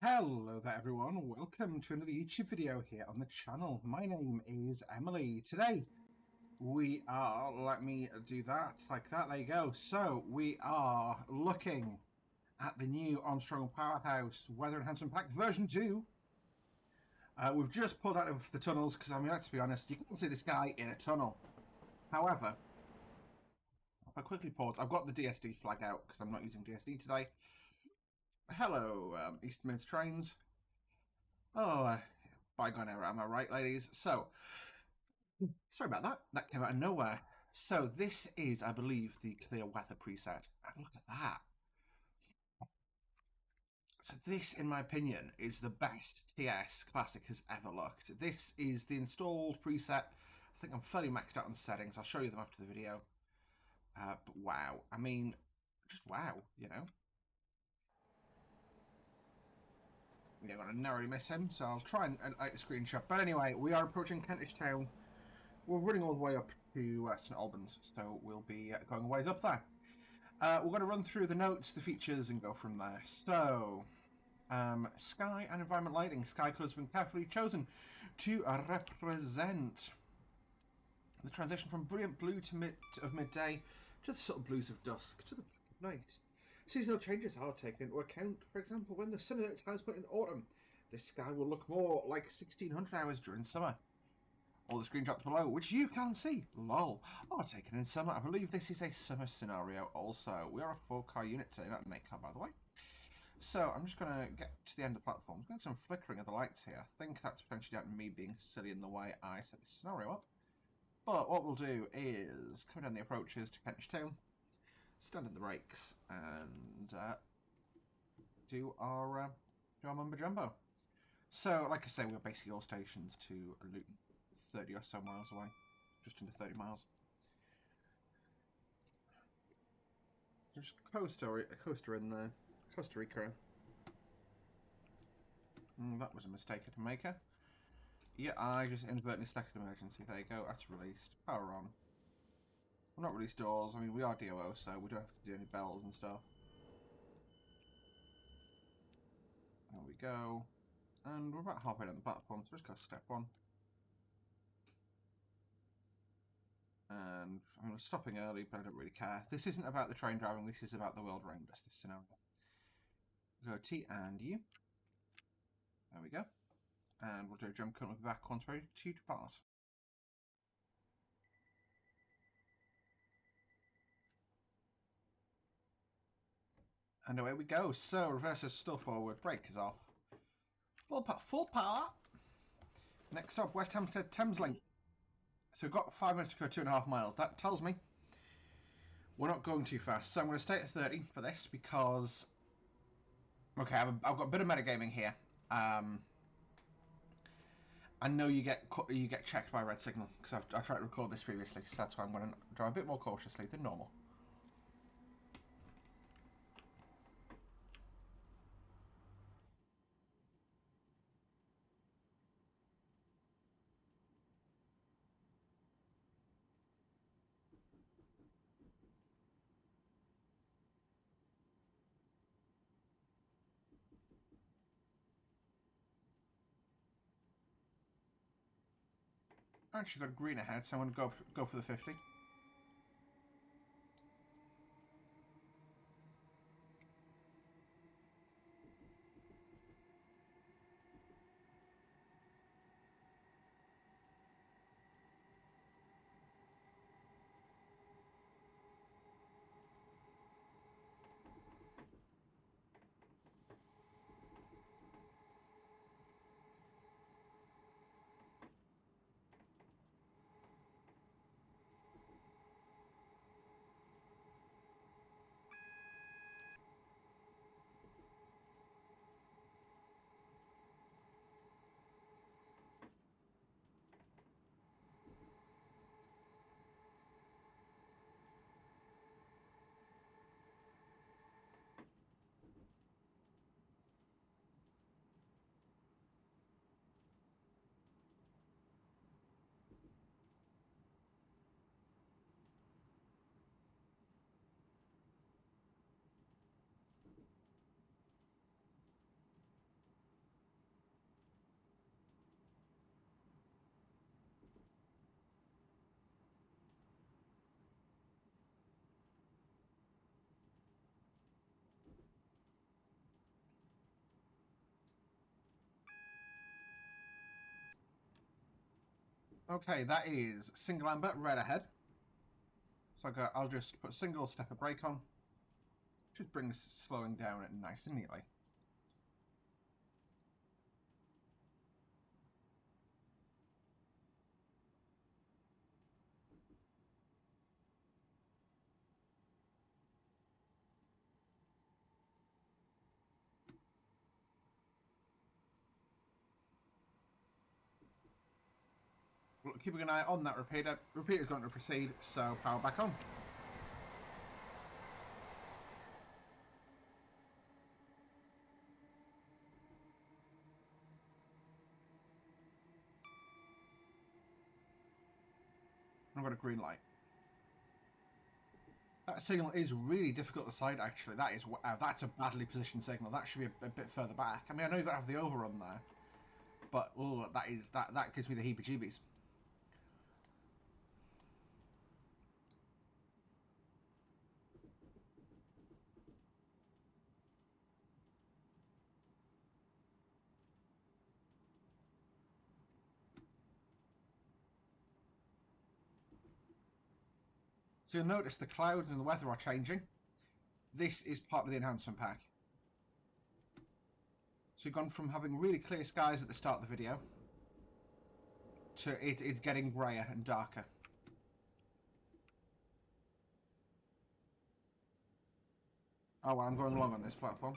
Hello there everyone, welcome to another YouTube video here on the channel. My name is Emily. Today we are, let me do that, like that, there you go. So we are looking at the new Armstrong Powerhouse Weather Enhancement Pack version 2. We've just pulled out of the tunnels because, I mean, let's be honest, you can't see this guy in a tunnel. However, if I quickly pause, I've got the DSD flag out because I'm not using DSD today. Hello, Eastman's Trains. Oh, bygone era, am I right, ladies? So, sorry about that. That came out of nowhere. So this is, I believe, the clear weather preset. And look at that. So this, in my opinion, is the best TS Classic has ever looked. This is the installed preset. I think I'm fairly maxed out on settings. I'll show you them after the video. But wow. I mean, just wow, you know. Yeah, I'm going to narrowly miss him, so I'll try and edit a screenshot. But anyway, we are approaching Kentish Town. We're running all the way up to St Albans, so we'll be going a ways up there. We're going to run through the notes, the features, and go from there. So, sky and environment lighting. Sky colours have been carefully chosen to represent the transition from brilliant blue of midday to the subtle blues of dusk to the black of night. Seasonal changes are taken into account. For example, when the sun is at its highest point in autumn, the sky will look more like 1600 hours during summer. All the screenshots below, which you can see, lol, are taken in summer. I believe this is a summer scenario also. We are a 4-car unit today, not an 8-car, by the way. So I'm just going to get to the end of the platform. There's some flickering of the lights here. I think that's potentially down to me being silly in the way I set this scenario up. But what we'll do is come down the approaches to Kentish Town, stand in the brakes, and do our mumbo jumbo. So, like I say, we're basically all stations to Luton. 30 or so miles away, just under 30 miles. There's a coaster in there, Costa Rica. That was a mistake at a maker. Yeah, I just inadvertently stuck an emergency. There you go, that's released. Power on. We're not released doors, I mean we are DOO, so we don't have to do any bells and stuff. There we go. And we're about halfway down the platform, so just go step 1. And I'm stopping early, but I don't really care. This isn't about the train driving, this is about the world around us, this scenario. Go T and U. There we go. And we'll do a jump cut and we'll be back once ready to depart. And away we go. So reverse is still forward, brake is off. Full power. Next stop, West Hampstead Thames Link. So we've got 5 minutes to go 2.5 miles. That tells me we're not going too fast. So I'm going to stay at 30 for this because, okay, I've got a bit of metagaming here. I know you get checked by red signal because I've tried to record this previously, so that's why I'm going to drive a bit more cautiously than normal. Actually got a green ahead, so I'm going to go for the 50. Okay, that is single amber, red ahead. So I'll just put single stepper brake on. Should bring this slowing down it nice and neatly. Keeping an eye on that repeater. Repeater's going to proceed, so power back on. I've got a green light. That signal is really difficult to sight, actually. That is, wow, that's a badly positioned signal. That should be a bit further back. I mean, I know you've got to have the overrun there, but ooh, that gives me the heebie-jeebies. So you'll notice the clouds and the weather are changing. This is part of the enhancement pack. So you've gone from having really clear skies at the start of the video to it's getting greyer and darker. Oh, well, I'm going along on this platform.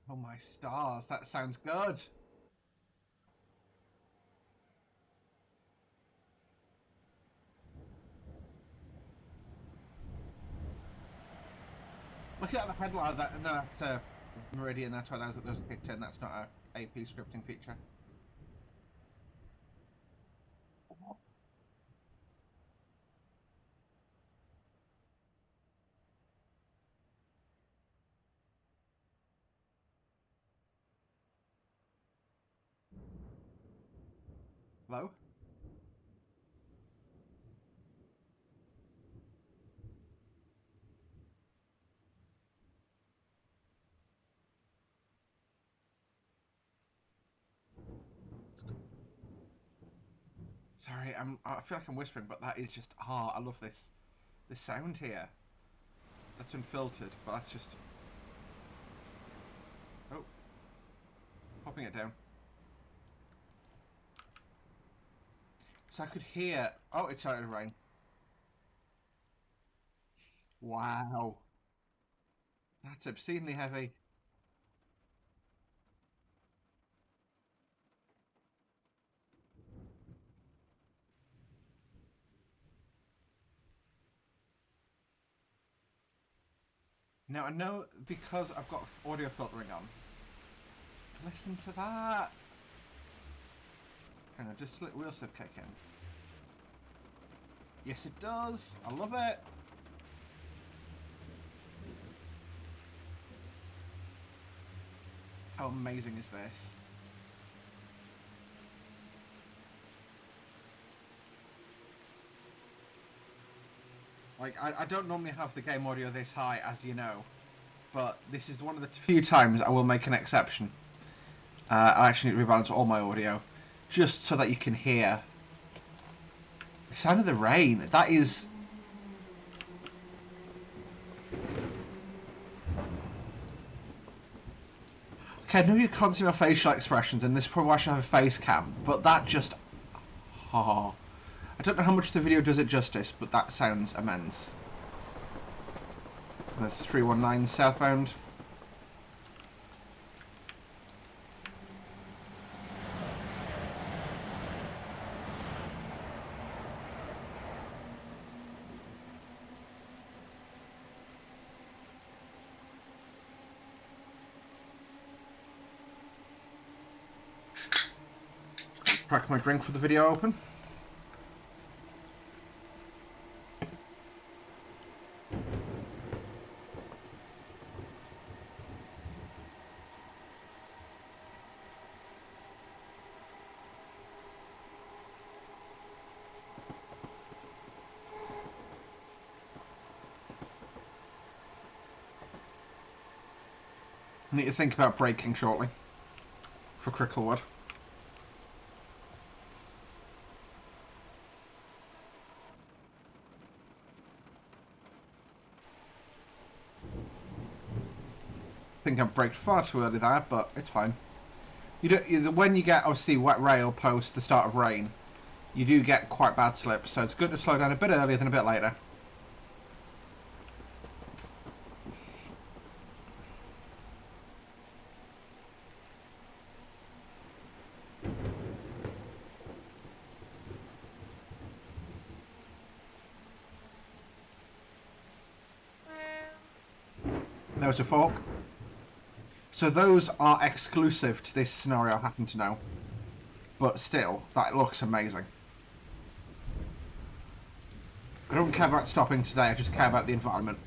Oh my stars, that sounds good. Look at the headline. That's Meridian. That's why those are picked in. That's not a AP scripting feature. Hello? Sorry, I feel like I'm whispering, but that is just I love this sound here. That's been filtered, but that's just oh, popping it down. So I could hear. Oh, it started to rain. Wow, that's obscenely heavy. Now I know because I've got audio filtering on. Listen to that. Hang on, just let wheel sip kick in. Yes, it does. I love it. How amazing is this? Like, I don't normally have the game audio this high, as you know, but this is one of the few times I will make an exception. I actually need to rebalance all my audio, just so that you can hear the sound of the rain. That is... Okay, I know you can't see my facial expressions, and this probably why I should have a face cam, but that just... Oh. I don't know how much the video does it justice, but that sounds immense. That's 319 southbound. Crack my drink for the video open. Need to think about braking shortly for Cricklewood. I think I braked far too early there, but it's fine. When you get obviously wet rail post the start of rain, you do get quite bad slips, so it's good to slow down a bit earlier than a bit later. There was a fork. So those are exclusive to this scenario, I happen to know. But still, that looks amazing. I don't care about stopping today, I just care about the environment.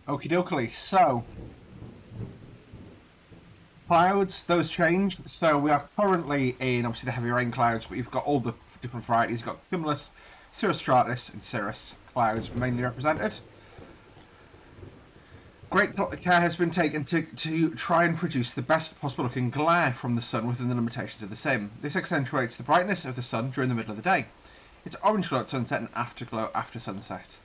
Okie dokie, so clouds, those changed. So we are currently in obviously the heavy rain clouds, but you've got all the different varieties. You've got cumulus, cirrostratus, and cirrus clouds mainly represented. Great care has been taken to try and produce the best possible looking glare from the sun within the limitations of the sim. This accentuates the brightness of the sun during the middle of the day. It's orange glow at sunset and afterglow after sunset.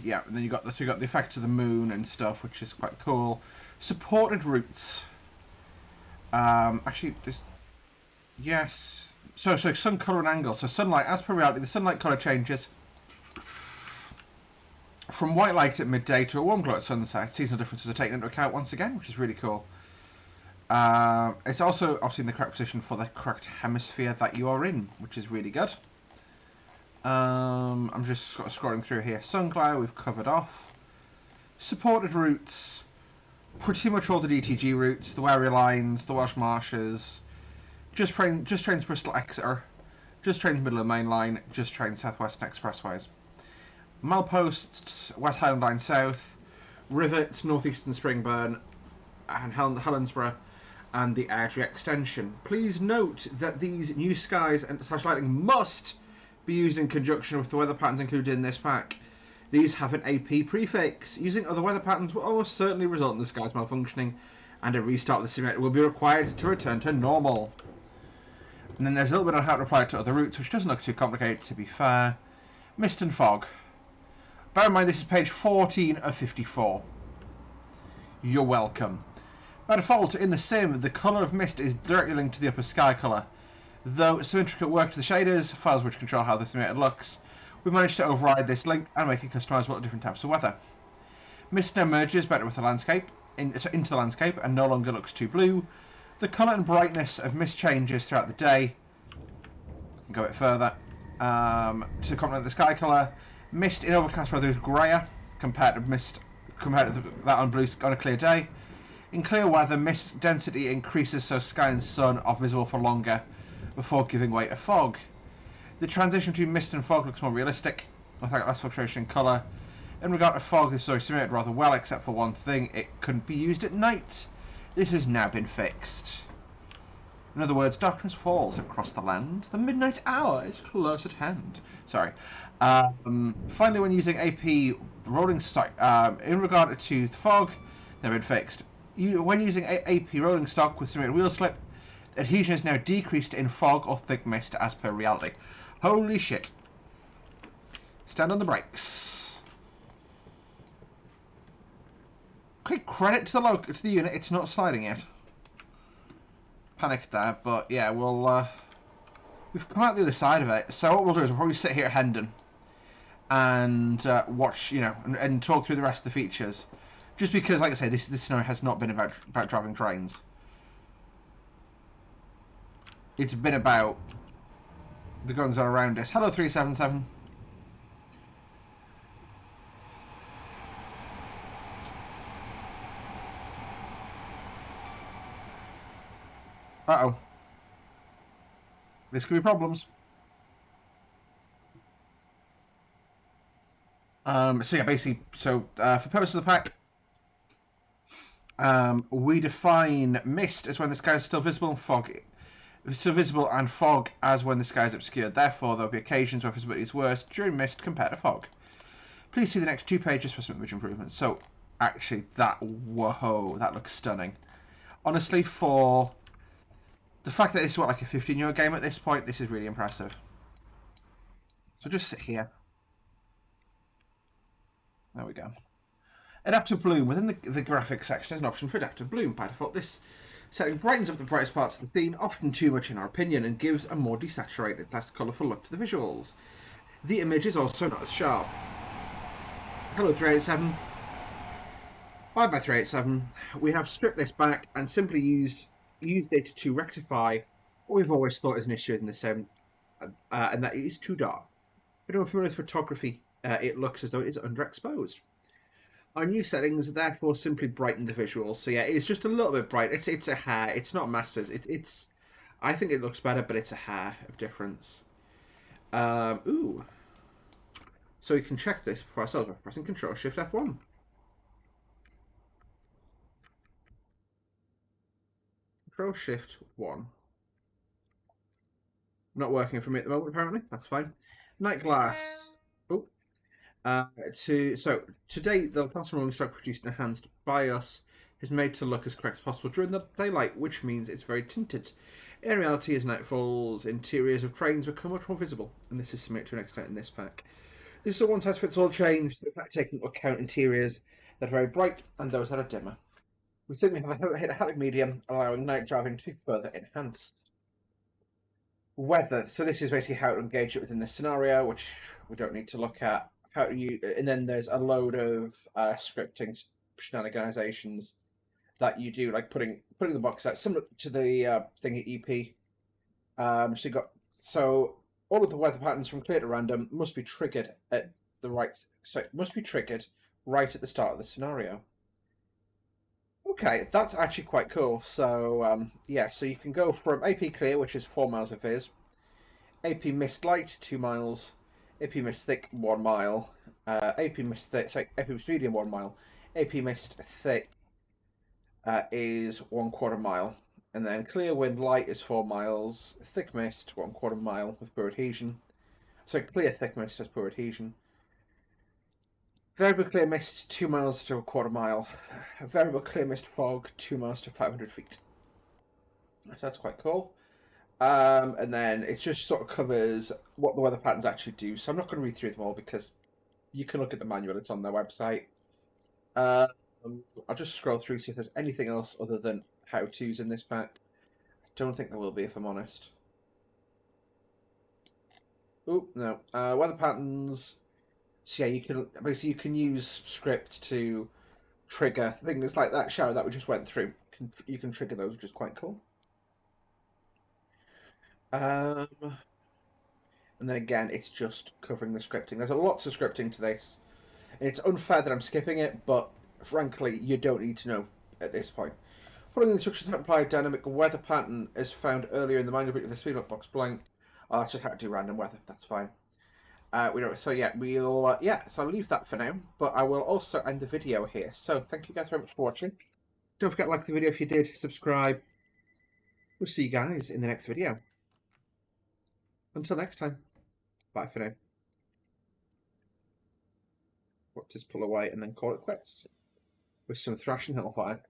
Yeah, and then you got the effect of the moon and stuff, which is quite cool. Supported routes. Actually, just yes. So sun color and angle. So sunlight, as per reality, the sunlight color changes from white light at midday to a warm glow at sunset. Seasonal differences are taken into account once again, which is really cool. It's also obviously in the correct position for the correct hemisphere that you are in, which is really good. I'm just sort of scrolling through here. Sun glare we've covered off. Supported routes, pretty much all the DTG routes, the Wherry lines, the Welsh Marshes, just trains Bristol Exeter, just trains Middle and Main Line, just trains South Western Expressways. Mileposts, West Highland Line South, Rivets, North Eastern Springburn, and Helensburgh, and the Airdrie extension. Please note that these new skies and slash lighting must be used in conjunction with the weather patterns included in this pack. These have an AP prefix. Using other weather patterns will almost certainly result in the skies malfunctioning, and a restart of the simulator will be required to return to normal. And then there's a little bit on how to apply it to other routes, which doesn't look too complicated to be fair. Mist and fog. Bear in mind this is page 14 of 54. You're welcome. By default, in the sim, the colour of mist is directly linked to the upper sky colour. Though some intricate work to the shaders, files which control how the simulator looks, we managed to override this link and make it customizable to different types of weather. Mist now merges better with the landscape, into the landscape, and no longer looks too blue. The colour and brightness of mist changes throughout the day. I can go a bit further. To complement the sky colour, mist in overcast weather is greyer compared to that on a clear day. In clear weather, mist density increases so sky and sun are visible for longer before giving way to fog. The transition between mist and fog looks more realistic, with less fluctuation in colour. In regard to fog, this story simulated rather well, except for one thing: it couldn't be used at night. This has now been fixed. In other words, darkness falls across the land. The midnight hour is close at hand. Sorry. Finally, when using AP rolling stock, in regard to the fog, they've been fixed. When using AP rolling stock with simulated wheel slip, adhesion is now decreased in fog or thick mist as per reality. Holy shit. Stand on the brakes. Quick credit to the unit, it's not sliding yet. Panicked there, but yeah, we've come out the other side of it. So what we'll do is we'll probably sit here at Hendon and watch, and talk through the rest of the features. Just because, like I say, this scenario has not been about driving trains. It's been about the goings on around us. Hello, 377. Uh-oh. This could be problems. So yeah, basically, for purposes of the pack, we define mist as when the sky is still visible and fog. Still visible and fog as when the sky is obscured. Therefore, there will be occasions where visibility is worse during mist compared to fog. Please see the next 2 pages for some image improvements. So, actually, whoa, that looks stunning. Honestly, for the fact that this is like a 15-year game at this point, this is really impressive. So just sit here. There we go. Adaptive bloom. Within the graphics section, there's an option for adaptive bloom. By default, this setting brightens up the brightest parts of the scene, often too much in our opinion, and gives a more desaturated, less colourful look to the visuals. The image is also not as sharp. Hello 387. 5x387. We have stripped this back and simply used it to rectify what we've always thought is an issue in the sim, and that it is too dark. If you're familiar with photography, it looks as though it is underexposed. Our new settings therefore simply brighten the visuals. So yeah, it's just a little bit bright. It's a hair. It's not masses. It's. I think it looks better, but it's a hair of difference. Ooh. So we can check this for ourselves by pressing Control Shift F1. Control Shift 1. Not working for me at the moment, apparently. That's fine. Night glass. Oh. To date, the plasma rolling stock produced and enhanced by us is made to look as correct as possible during the daylight, which means it's very tinted. In reality, as night falls, interiors of trains become much more visible, and this is similar to an extent in this pack. This is a one-size-fits-all change, the pack taking into account interiors that are very bright and those that are dimmer. We think we have hit a happy medium, allowing night driving to be further enhanced. Weather. So this is basically how to engage it within the scenario, which we don't need to look at. How do you? And then there's a load of scripting shenanigans that you do, like putting the box out, similar to the thing at EP. So all of the weather patterns from clear to random must be triggered at the right. So it must be triggered right at the start of the scenario. Okay, that's actually quite cool. So yeah, so you can go from AP clear, which is 4 miles of fizz, AP mist light 2 miles, AP mist thick 1 mile, AP mist thick, sorry, AP mist medium 1 mile, AP mist thick is 1/4 mile, and then clear wind light is 4 miles, thick mist 1/4 mile with poor adhesion. So clear thick mist has poor adhesion. Variable clear mist 2 miles to 1/4 mile. Variable clear mist fog 2 miles to 500 feet. So that's quite cool. And then it just sort of covers what the weather patterns actually do. So I'm not going to read through them all because you can look at the manual. It's on their website. I'll just scroll through, see if there's anything else other than how-tos in this pack. I don't think there will be, if I'm honest. Oh, no. Weather patterns. So yeah, you can use script to trigger things like that shower that we just went through. You can trigger those, which is quite cool. And then again, it's just covering the scripting. There's lots of scripting to this. And it's unfair that I'm skipping it, but frankly, you don't need to know at this point. Following the instructions to apply dynamic weather pattern as found earlier in the manual with the speed up box blank. Oh, that's just how to do random weather. That's fine. We don't. So yeah, we'll So I'll leave that for now. But I will also end the video here. So thank you guys very much for watching. Don't forget to like the video if you did. Subscribe. We'll see you guys in the next video. Until next time. Bye for now. What, just pull away and then call it quits with some thrashing hellfire.